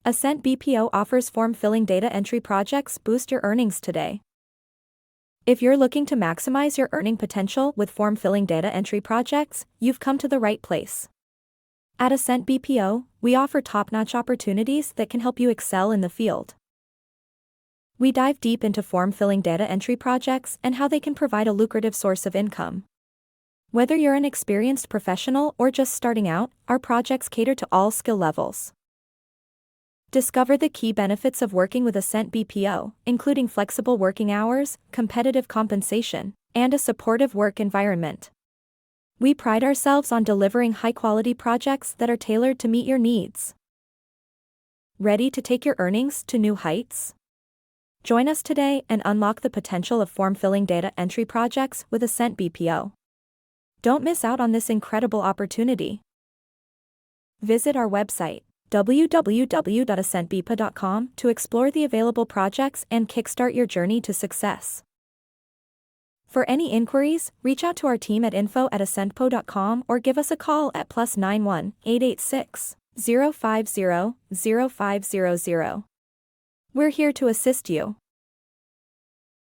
Ascent BPO offers form-filling data entry projects. Boost your earnings today. If you're looking to maximize your earning potential with form-filling data entry projects, you've come to the right place. At Ascent BPO, we offer top-notch opportunities that can help you excel in the field. We dive deep into form-filling data entry projects and how they can provide a lucrative source of income. Whether you're an experienced professional or just starting out, our projects cater to all skill levels. Discover the key benefits of working with Ascent BPO, including flexible working hours, competitive compensation, and a supportive work environment. We pride ourselves on delivering high-quality projects that are tailored to meet your needs. Ready to take your earnings to new heights? Join us today and unlock the potential of form-filling data entry projects with Ascent BPO. Don't miss out on this incredible opportunity. Visit our website, www.ascentbpa.com, to explore the available projects and kickstart your journey to success. For any inquiries, reach out to our team at info@ascentbpa.com or give us a call at +91 886 050 0500. We're here to assist you.